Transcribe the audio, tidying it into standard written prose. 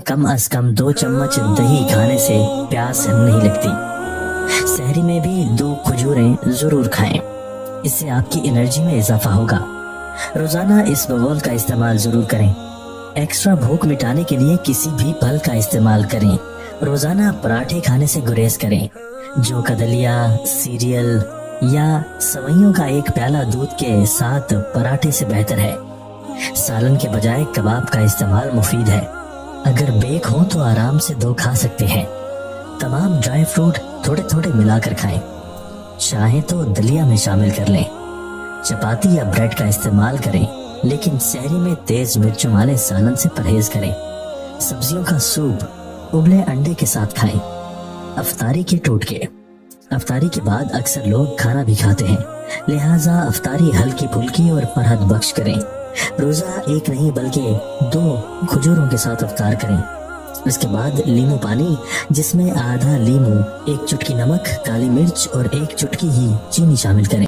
कम अज कम 2 चम्मच दही खाने से प्यास नहीं लगती। सहरी में भी 2 खजूरें जरूर खाएं, इससे आपकी एनर्जी में इजाफा होगा। रोजाना इस बगौल का इस्तेमाल जरूर करें। एक्स्ट्रा भूख मिटाने के लिए किसी भी फल का इस्तेमाल करें। रोजाना पराठे खाने से गुरेज करें। जौ का दलिया, सीरियल या सवैयों का एक प्याला दूध के साथ पराठे से बेहतर है। सालन के बजाय कबाब का इस्तेमाल मुफीद है। अगर बेक हो तो आराम से 2 खा सकते हैं। तमाम ड्राई फ्रूट थोड़े थोड़े मिलाकर खाएं। चाहे तो दलिया में शामिल कर लें। चपाती या ब्रेड का इस्तेमाल करें, लेकिन सहरी में तेज मिर्चों वाले सालन से परहेज करें। सब्जियों का सूप उबले अंडे के साथ खाएं। अफ्तारी के टोटके। अफ्तारी के बाद अक्सर लोग खाना भी खाते हैं, लिहाजा अफ्तारी हल्की फुल्की और फरहत बख्श करें। रोजा 1 नहीं बल्कि 2 खजूरों के साथ अफ्तार करें। इसके बाद लीमू पानी, जिसमें आधा लीमू, 1 चुटकी नमक, काली मिर्च और 1 चुटकी ही चीनी शामिल करें।